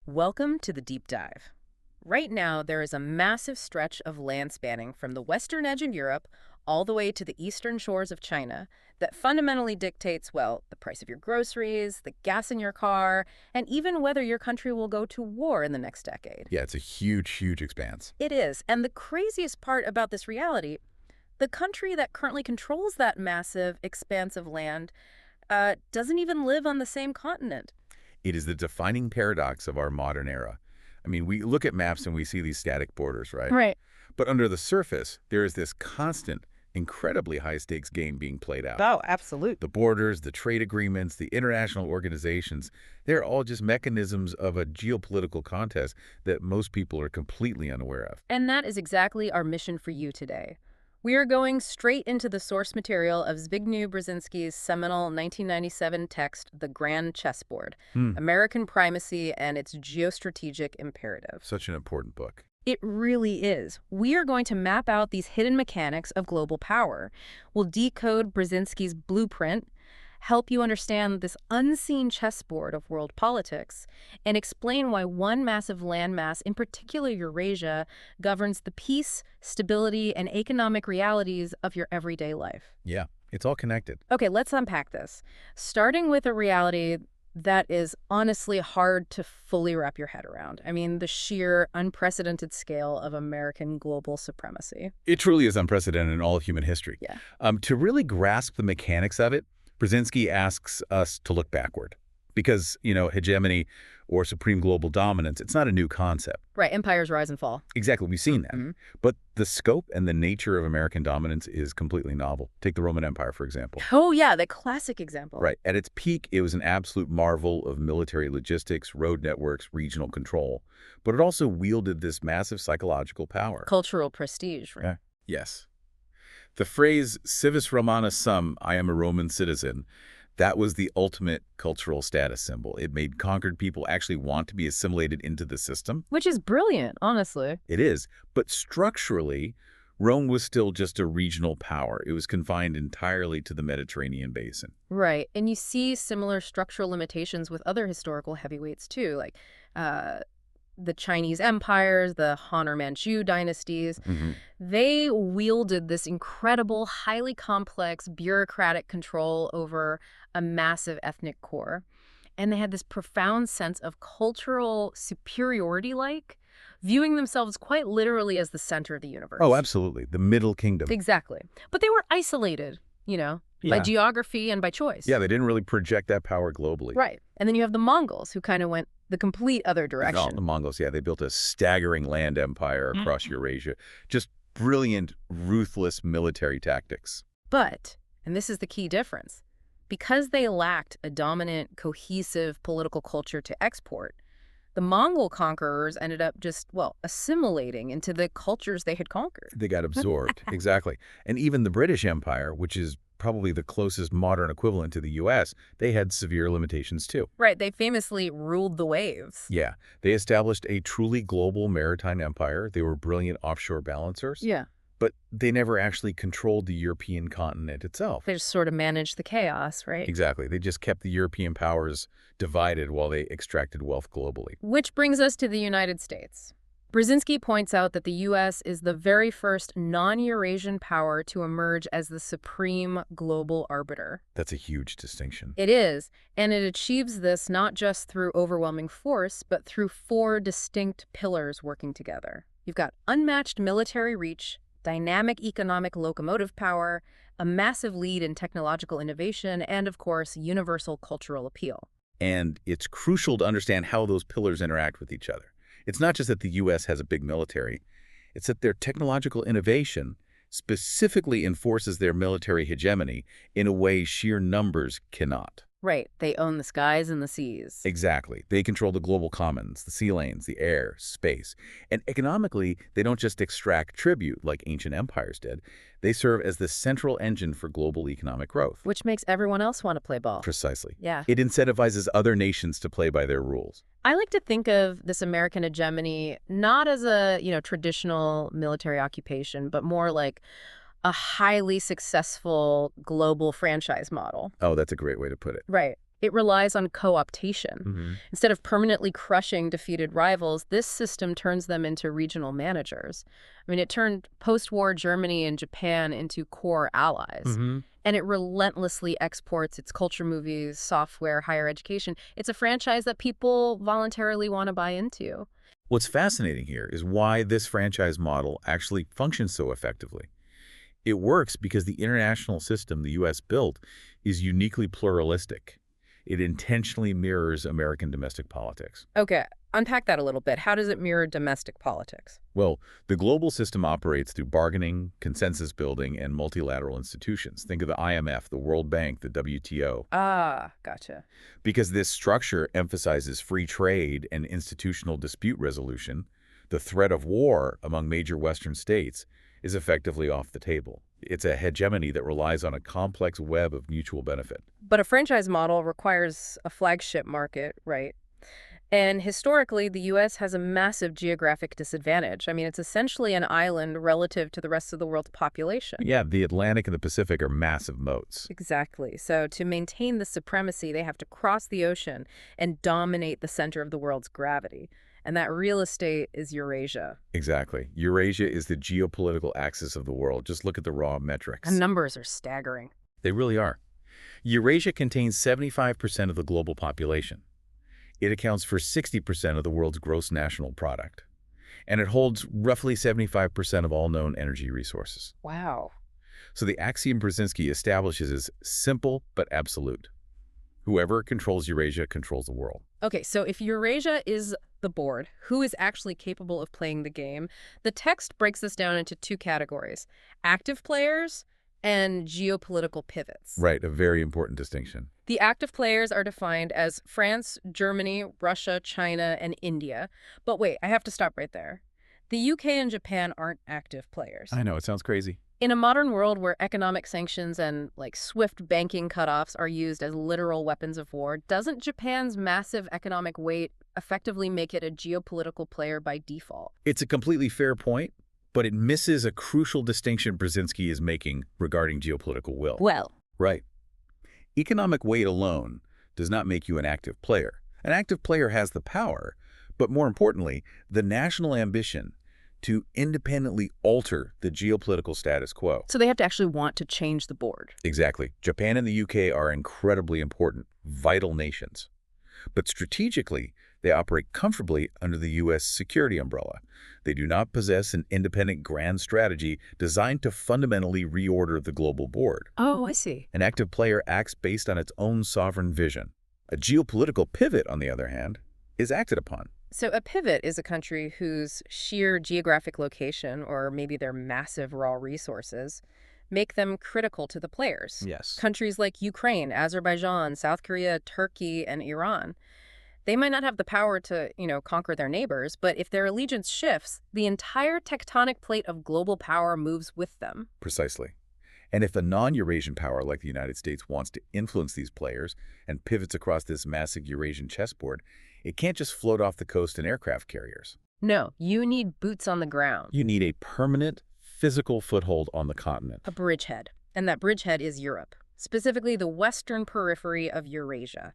Welcome to the deep dive. Right now, there is a massive stretch of land spanning from the western edge of Europe all the way to the eastern shores of China that fundamentally dictates, well, the price of your groceries, the gas in your car, and even whether your country will go to war in the next decade. Yeah, it's a huge, huge expanse. It is. And the craziest part about this reality, the country that currently controls that massive expanse of land doesn't even live on the same continent. It is the defining paradox of our modern era. I mean, we look at maps and we see these static borders, right? Right. But under the surface, there is this constant, incredibly high-stakes game being played out. Oh, absolutely. The borders, the trade agreements, the international organizations, they're all just mechanisms of a geopolitical contest that most people are completely unaware of. And that is exactly our mission for you today. We are going straight into the source material of Zbigniew Brzezinski's seminal 1997 text, The Grand Chessboard, American Primacy and Its Geostrategic Imperative. Such an important book. It really is. We are going to map out these hidden mechanics of global power. We'll decode Brzezinski's blueprint, help you understand this unseen chessboard of world politics, and explain why one massive landmass, in particular Eurasia, governs the peace, stability, and economic realities of your everyday life. Yeah, it's all connected. Okay, let's unpack this. Starting with a reality that is honestly hard to fully wrap your head around. I mean, the sheer unprecedented scale of American global supremacy. It truly is unprecedented in all of human history. Yeah. To really grasp the mechanics of it, Brzezinski asks us to look backward because, hegemony or supreme global dominance, it's not a new concept. Right, empires rise and fall. Exactly, we've seen that. But the scope and the nature of American dominance is completely novel. Take the Roman Empire, for example. Oh, yeah, the classic example. Right. At its peak, it was an absolute marvel of military logistics, road networks, regional control. But it also wielded this massive psychological power. Cultural prestige, right? Yeah. Yes. The phrase civis Romana sum, I am a Roman citizen, that was the ultimate cultural status symbol. It made conquered people actually want to be assimilated into the system. Which is brilliant, honestly. It is. But structurally, Rome was still just a regional power. It was confined entirely to the Mediterranean basin. Right, and you see similar structural limitations with other historical heavyweights too, like the Chinese empires, the Han or Manchu dynasties. They wielded this incredible, highly complex bureaucratic control over a massive ethnic core. And they had this profound sense of cultural superiority, viewing themselves quite literally as the center of the universe. Oh, absolutely. The Middle Kingdom. Exactly. But they were isolated, by geography and by choice. Yeah, they didn't really project that power globally. Right. And then you have the Mongols, who kind of went the complete other direction. Oh, the Mongols, yeah, they built a staggering land empire across Eurasia. Just brilliant, ruthless military tactics. But, and this is the key difference, because they lacked a dominant, cohesive political culture to export, the Mongol conquerors ended up just, assimilating into the cultures they had conquered. They got absorbed, exactly. And even the British Empire, which is probably the closest modern equivalent to the U.S., they had severe limitations too. Right, they famously ruled the waves. Yeah, they established a truly global maritime empire. They were brilliant offshore balancers. Yeah. But they never actually controlled the European continent itself. They just sort of managed the chaos, right? Exactly. They just kept the European powers divided while they extracted wealth globally. Which brings us to the United States. Brzezinski points out that the U.S. is the very first non-Eurasian power to emerge as the supreme global arbiter. That's a huge distinction. It is, and it achieves this not just through overwhelming force, but through four distinct pillars working together. You've got unmatched military reach, dynamic economic locomotive power, a massive lead in technological innovation, and, of course, universal cultural appeal. And it's crucial to understand how those pillars interact with each other. It's not just that the U.S. has a big military. It's that their technological innovation specifically enforces their military hegemony in a way sheer numbers cannot. Right. They own the skies and the seas. Exactly. They control the global commons, the sea lanes, the air, space. And economically, they don't just extract tribute like ancient empires did. They serve as the central engine for global economic growth. Which makes everyone else want to play ball. Precisely. Yeah. It incentivizes other nations to play by their rules. I like to think of this American hegemony not as a, traditional military occupation, but more like a highly successful global franchise model. Oh, that's a great way to put it. Right. It relies on co-optation. Instead of permanently crushing defeated rivals, this system turns them into regional managers. I mean, it turned post-war Germany and Japan into core allies. And it relentlessly exports its culture, movies, software, higher education. It's a franchise that people voluntarily want to buy into. What's fascinating here is why this franchise model actually functions so effectively. It works because the international system the U.S. built is uniquely pluralistic. It intentionally mirrors American domestic politics. Okay, unpack that a little bit. How does it mirror domestic politics? Well, the global system operates through bargaining, consensus building, and multilateral institutions. Think of the IMF, the World Bank, the WTO. Ah, gotcha. Because this structure emphasizes free trade and institutional dispute resolution, the threat of war among major Western states is effectively off the table. It's a hegemony that relies on a complex web of mutual benefit. But a franchise model requires a flagship market, right? And historically, the U.S. has a massive geographic disadvantage. I mean, it's essentially an island relative to the rest of the world's population. Yeah, the Atlantic and the Pacific are massive moats. Exactly. So to maintain the supremacy, they have to cross the ocean and dominate the center of the world's gravity. And that real estate is Eurasia. Exactly. Eurasia is the geopolitical axis of the world. Just look at the raw metrics. The numbers are staggering. They really are. Eurasia contains 75% of the global population. It accounts for 60% of the world's gross national product. And it holds roughly 75% of all known energy resources. Wow. So the axiom Brzezinski establishes is simple but absolute. Whoever controls Eurasia controls the world. Okay, so if Eurasia is the board, who is actually capable of playing the game? The text breaks this down into two categories: active players and geopolitical pivots. Right, a very important distinction. The active players are defined as France, Germany, Russia, China, and India. But wait, I have to stop right there. The UK and Japan aren't active players. I know, it sounds crazy. In a modern world where economic sanctions and, swift banking cutoffs are used as literal weapons of war, doesn't Japan's massive economic weight effectively make it a geopolitical player by default? It's a completely fair point, but it misses a crucial distinction Brzezinski is making regarding geopolitical will. Well. Right. Economic weight alone does not make you an active player. An active player has the power, but more importantly, the national ambition to independently alter the geopolitical status quo. So they have to actually want to change the board. Exactly. Japan and the UK are incredibly important, vital nations. But strategically, they operate comfortably under the U.S. security umbrella. They do not possess an independent grand strategy designed to fundamentally reorder the global board. Oh, I see. An active player acts based on its own sovereign vision. A geopolitical pivot, on the other hand, is acted upon. So a pivot is a country whose sheer geographic location, or maybe their massive raw resources, make them critical to the players. Yes. Countries like Ukraine, Azerbaijan, South Korea, Turkey, and Iran. They might not have the power to, conquer their neighbors, but if their allegiance shifts, the entire tectonic plate of global power moves with them. Precisely. And if a non-Eurasian power like the United States wants to influence these players and pivots across this massive Eurasian chessboard, it can't just float off the coast in aircraft carriers. No, you need boots on the ground. You need a permanent, physical foothold on the continent. A bridgehead. And that bridgehead is Europe, specifically the western periphery of Eurasia.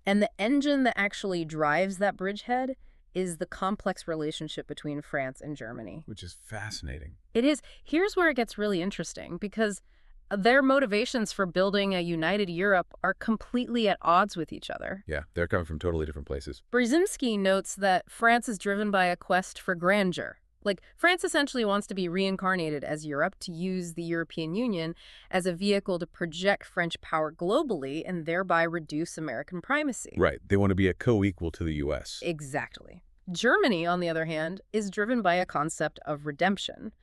And the engine that actually drives that bridgehead is the complex relationship between France and Germany. Which is fascinating. It is. Here's where it gets really interesting, because their motivations for building a united Europe are completely at odds with each other. Yeah, they're coming from totally different places. Brzezinski notes that France is driven by a quest for grandeur. France essentially wants to be reincarnated as Europe, to use the European Union as a vehicle to project French power globally and thereby reduce American primacy. Right. They want to be a co-equal to the U.S. Exactly. Germany, on the other hand, is driven by a concept of redemption.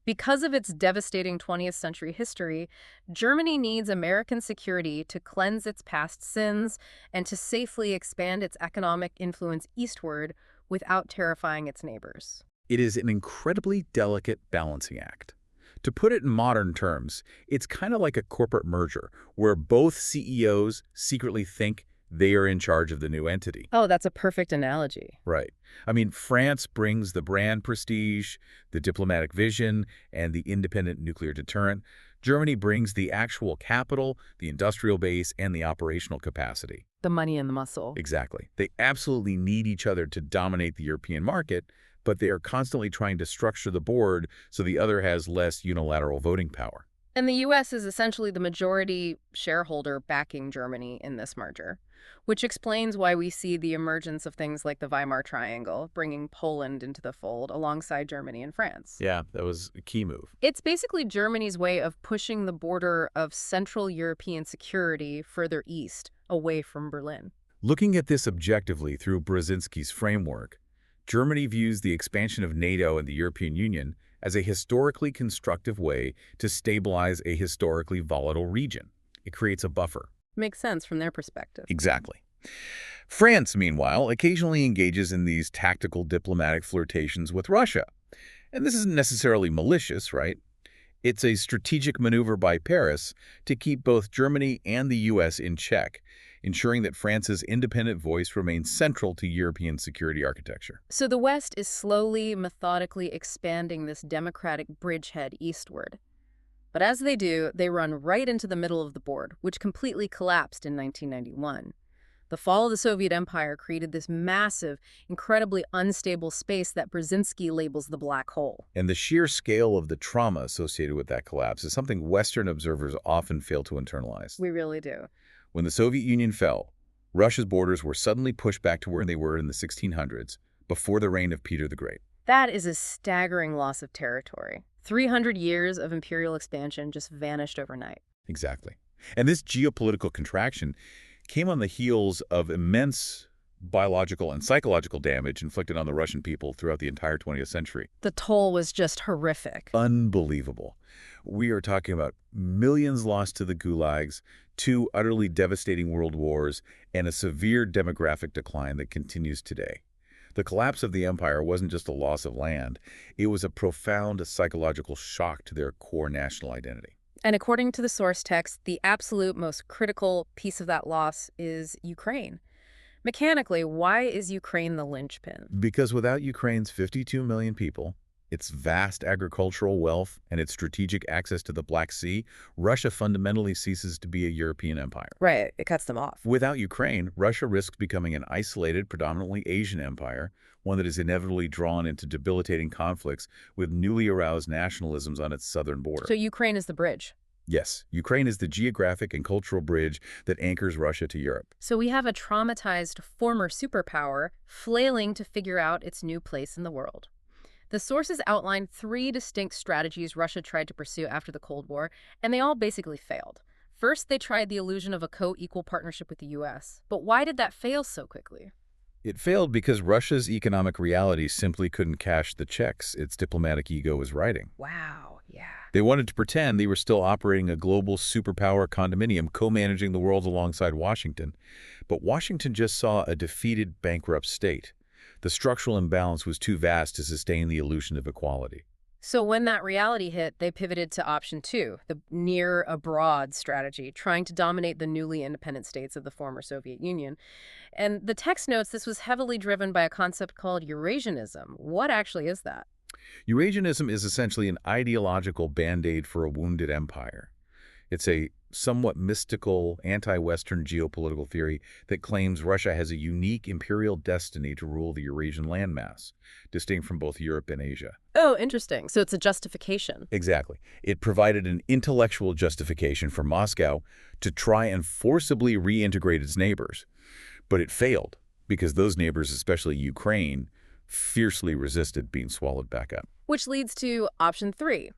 Because of its devastating 20th century history, Germany needs American security to cleanse its past sins and to safely expand its economic influence eastward without terrifying its neighbors. It is an incredibly delicate balancing act. To put it in modern terms, it's kind of like a corporate merger where both CEOs secretly think they are in charge of the new entity. Oh, that's a perfect analogy. Right. I mean, France brings the brand prestige, the diplomatic vision, and the independent nuclear deterrent. Germany brings the actual capital, the industrial base, and the operational capacity. The money and the muscle. Exactly. They absolutely need each other to dominate the European market, but they are constantly trying to structure the board so the other has less unilateral voting power. And the U.S. is essentially the majority shareholder backing Germany in this merger, which explains why we see the emergence of things like the Weimar Triangle, bringing Poland into the fold alongside Germany and France. Yeah, that was a key move. It's basically Germany's way of pushing the border of Central European security further east, away from Berlin. Looking at this objectively through Brzezinski's framework, Germany views the expansion of NATO and the European Union as a historically constructive way to stabilize a historically volatile region. It creates a buffer. Makes sense from their perspective. Exactly. France, meanwhile, occasionally engages in these tactical diplomatic flirtations with Russia. And this isn't necessarily malicious, right? It's a strategic maneuver by Paris to keep both Germany and the U.S. in check, ensuring that France's independent voice remains central to European security architecture. So the West is slowly, methodically expanding this democratic bridgehead eastward. But as they do, they run right into the middle of the board, which completely collapsed in 1991. The fall of the Soviet Empire created this massive, incredibly unstable space that Brzezinski labels the black hole. And the sheer scale of the trauma associated with that collapse is something Western observers often fail to internalize. We really do. When the Soviet Union fell, Russia's borders were suddenly pushed back to where they were in the 1600s, before the reign of Peter the Great. That is a staggering loss of territory. 300 years of imperial expansion just vanished overnight. Exactly. And this geopolitical contraction came on the heels of immense biological and psychological damage inflicted on the Russian people throughout the entire 20th century. The toll was just horrific. Unbelievable. We are talking about millions lost to the gulags, 2 utterly devastating world wars, and a severe demographic decline that continues today. The collapse of the empire wasn't just a loss of land. It was a profound psychological shock to their core national identity. And according to the source text, the absolute most critical piece of that loss is Ukraine. Mechanically, why is Ukraine the linchpin? Because without Ukraine's 52 million people, its vast agricultural wealth, and its strategic access to the Black Sea, Russia fundamentally ceases to be a European empire. Right, it cuts them off. Without Ukraine, Russia risks becoming an isolated, predominantly Asian empire, one that is inevitably drawn into debilitating conflicts with newly aroused nationalisms on its southern border. So Ukraine is the bridge. Yes, Ukraine is the geographic and cultural bridge that anchors Russia to Europe. So we have a traumatized former superpower flailing to figure out its new place in the world. The sources outline 3 distinct strategies Russia tried to pursue after the Cold War, and they all basically failed. First, they tried the illusion of a co-equal partnership with the U.S. But why did that fail so quickly? It failed because Russia's economic reality simply couldn't cash the checks its diplomatic ego was writing. Wow, yeah. They wanted to pretend they were still operating a global superpower condominium, co-managing the world alongside Washington. But Washington just saw a defeated, bankrupt state. The structural imbalance was too vast to sustain the illusion of equality. So when that reality hit, they pivoted to option 2, the near-abroad strategy, trying to dominate the newly independent states of the former Soviet Union. And the text notes this was heavily driven by a concept called Eurasianism. What actually is that? Eurasianism is essentially an ideological band-aid for a wounded empire. It's a somewhat mystical, anti-Western geopolitical theory that claims Russia has a unique imperial destiny to rule the Eurasian landmass, distinct from both Europe and Asia. Oh, interesting. So it's a justification. Exactly. It provided an intellectual justification for Moscow to try and forcibly reintegrate its neighbors. But it failed, because those neighbors, especially Ukraine, fiercely resisted being swallowed back up. Which leads to option 3.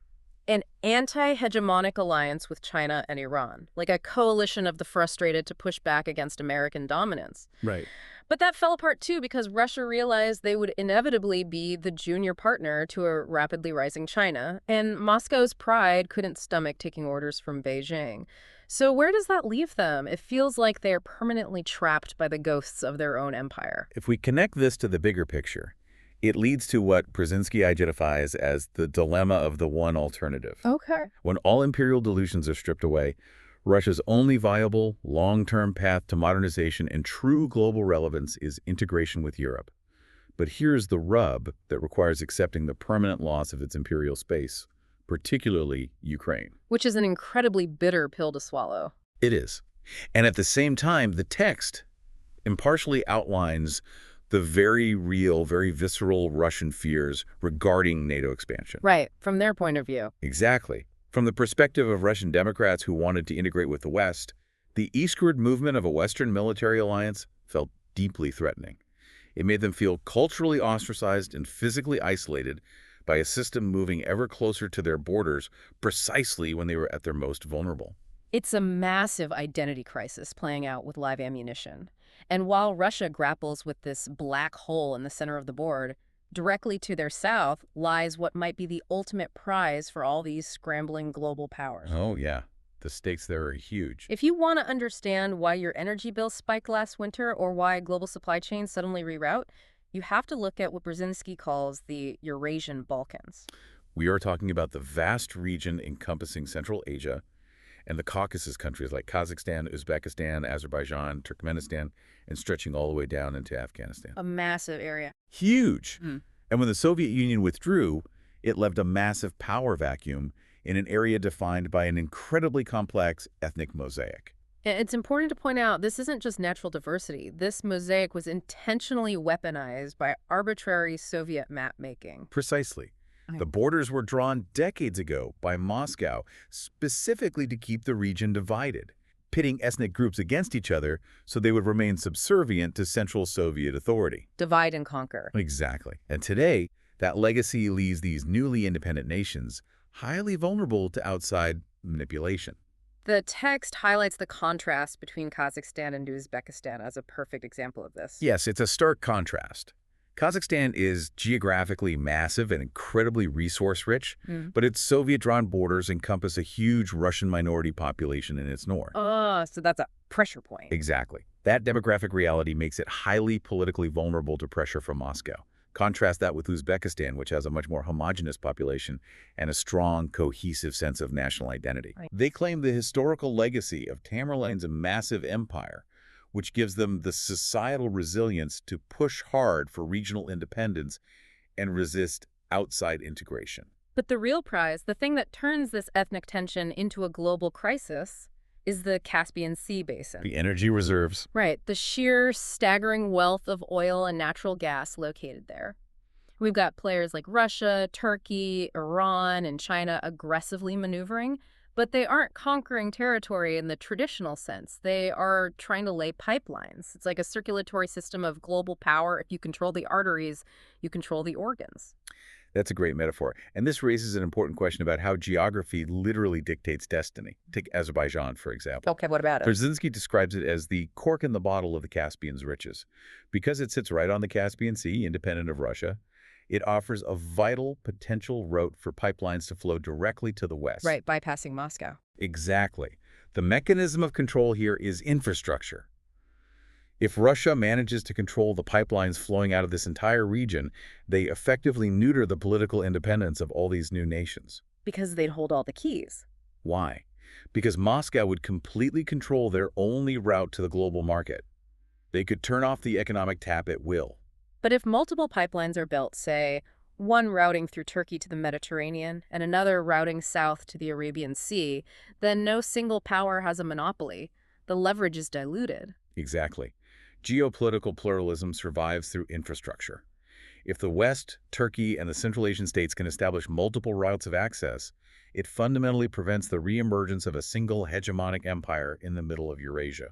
An anti-hegemonic alliance with China and Iran, like a coalition of the frustrated to push back against American dominance. Right. But that fell apart too because Russia realized they would inevitably be the junior partner to a rapidly rising China, and Moscow's pride couldn't stomach taking orders from Beijing. So where does that leave them? It feels like they're permanently trapped by the ghosts of their own empire. If we connect this to the bigger picture, it leads to what Brzezinski identifies as the dilemma of the one alternative. Okay. When all imperial delusions are stripped away, Russia's only viable, long-term path to modernization and true global relevance is integration with Europe. But here's the rub that requires accepting the permanent loss of its imperial space, particularly Ukraine. Which is an incredibly bitter pill to swallow. It is. And at the same time, the text impartially outlines the very real, very visceral Russian fears regarding NATO expansion. Right, from their point of view. Exactly. From the perspective of Russian Democrats who wanted to integrate with the West, the eastward movement of a Western military alliance felt deeply threatening. It made them feel culturally ostracized and physically isolated by a system moving ever closer to their borders precisely when they were at their most vulnerable. It's a massive identity crisis playing out with live ammunition. And while Russia grapples with this black hole in the center of the board, directly to their south lies what might be the ultimate prize for all these scrambling global powers. Oh, yeah. The stakes there are huge. If you want to understand why your energy bill spiked last winter or why global supply chains suddenly reroute, you have to look at what Brzezinski calls the Eurasian Balkans. We are talking about the vast region encompassing Central Asia and the Caucasus countries like Kazakhstan, Uzbekistan, Azerbaijan, Turkmenistan, and stretching all the way down into Afghanistan. A massive area. Huge. And when the Soviet Union withdrew, it left a massive power vacuum in an area defined by an incredibly complex ethnic mosaic. It's important to point out this isn't just natural diversity. This mosaic was intentionally weaponized by arbitrary Soviet map-making. Precisely. The borders were drawn decades ago by Moscow specifically to keep the region divided, pitting ethnic groups against each other so they would remain subservient to Central Soviet authority. Divide and conquer. Exactly. And today, that legacy leaves these newly independent nations highly vulnerable to outside manipulation. The text highlights the contrast between Kazakhstan and Uzbekistan as a perfect example of this. Yes, it's a stark contrast. Kazakhstan is geographically massive and incredibly resource-rich, but its Soviet-drawn borders encompass a huge Russian minority population in its north. Oh, so that's a pressure point. Exactly. That demographic reality makes it highly politically vulnerable to pressure from Moscow. Contrast that with Uzbekistan, which has a much more homogenous population and a strong, cohesive sense of national identity. Right. They claim the historical legacy of Tamerlane's massive empire, which gives them the societal resilience to push hard for regional independence and resist outside integration. But the real prize, the thing that turns this ethnic tension into a global crisis, is the Caspian Sea basin. The energy reserves. Right, the sheer, staggering wealth of oil and natural gas located there. We've got players like Russia, Turkey, Iran, and China aggressively maneuvering, but they aren't conquering territory in the traditional sense. They are trying to lay pipelines. It's like a circulatory system of global power. If you control the arteries, you control the organs. That's a great metaphor. And this raises an important question about how geography literally dictates destiny. Take Azerbaijan, for example. Okay, what about it? Brzezinski describes it as the cork in the bottle of the Caspian's riches. Because it sits right on the Caspian Sea, independent of Russia, it offers a vital potential route for pipelines to flow directly to the west. Right, bypassing Moscow. Exactly. The mechanism of control here is infrastructure. If Russia manages to control the pipelines flowing out of this entire region, they effectively neuter the political independence of all these new nations. Because they'd hold all the keys. Why? Because Moscow would completely control their only route to the global market. They could turn off the economic tap at will. But if multiple pipelines are built, say, one routing through Turkey to the Mediterranean and another routing south to the Arabian Sea, then no single power has a monopoly. The leverage is diluted. Exactly. Geopolitical pluralism survives through infrastructure. If the West, Turkey, and the Central Asian states can establish multiple routes of access, it fundamentally prevents the reemergence of a single hegemonic empire in the middle of Eurasia.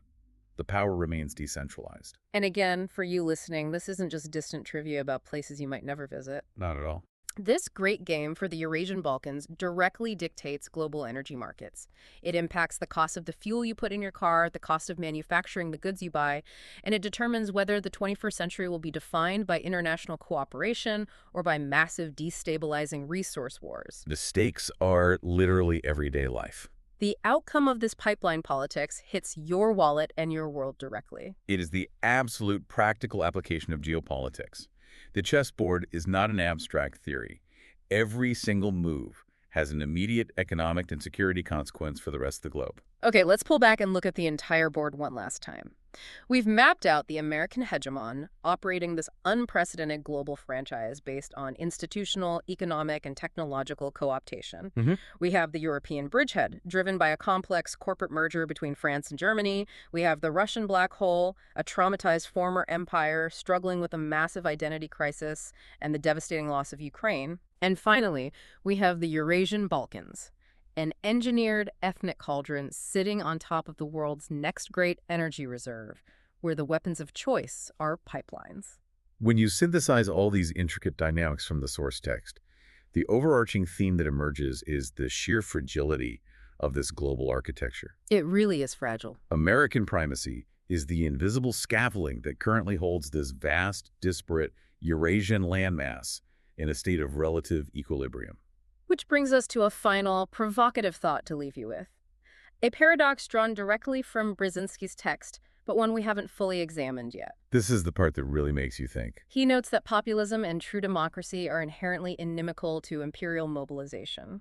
The power remains decentralized. And again, for you listening, this isn't just distant trivia about places you might never visit. Not at all. This great game for the Eurasian Balkans directly dictates global energy markets. It impacts the cost of the fuel you put in your car, the cost of manufacturing the goods you buy, and it determines whether the 21st century will be defined by international cooperation or by massive destabilizing resource wars. The stakes are literally everyday life. The outcome of this pipeline politics hits your wallet and your world directly. It is the absolute practical application of geopolitics. The chessboard is not an abstract theory. Every single move has an immediate economic and security consequence for the rest of the globe. Okay, let's pull back and look at the entire board one last time. We've mapped out the American hegemon operating this unprecedented global franchise based on institutional, economic, and technological co-optation. We have the European bridgehead, driven by a complex corporate merger between France and Germany. We have the Russian black hole, a traumatized former empire struggling with a massive identity crisis and the devastating loss of Ukraine. And finally, we have the Eurasian Balkans, an engineered ethnic cauldron sitting on top of the world's next great energy reserve, where the weapons of choice are pipelines. When you synthesize all these intricate dynamics from the source text, the overarching theme that emerges is the sheer fragility of this global architecture. It really is fragile. American primacy is the invisible scaffolding that currently holds this vast, disparate Eurasian landmass in a state of relative equilibrium. Which brings us to a final, provocative thought to leave you with. A paradox drawn directly from Brzezinski's text, but one we haven't fully examined yet. This is the part that really makes you think. He notes that populism and true democracy are inherently inimical to imperial mobilization.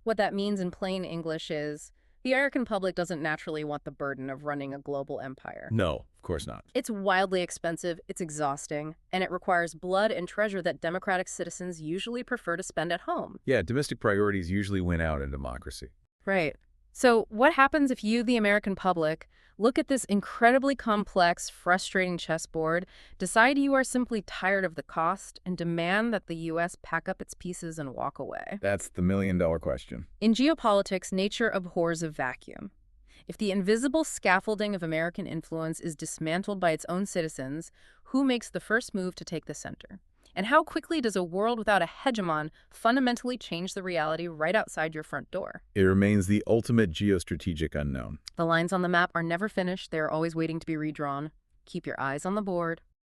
What that means in plain English is, the American public doesn't naturally want the burden of running a global empire. No, of course not. It's wildly expensive, it's exhausting, and it requires blood and treasure that democratic citizens usually prefer to spend at home. Yeah, domestic priorities usually win out in democracy. Right. So what happens if you, the American public, look at this incredibly complex, frustrating chessboard, decide you are simply tired of the cost, and demand that the U.S. pack up its pieces and walk away? That's the million-dollar question. In geopolitics, nature abhors a vacuum. If the invisible scaffolding of American influence is dismantled by its own citizens, who makes the first move to take the center? And how quickly does a world without a hegemon fundamentally change the reality right outside your front door? It remains the ultimate geostrategic unknown. The lines on the map are never finished. They are always waiting to be redrawn. Keep your eyes on the board.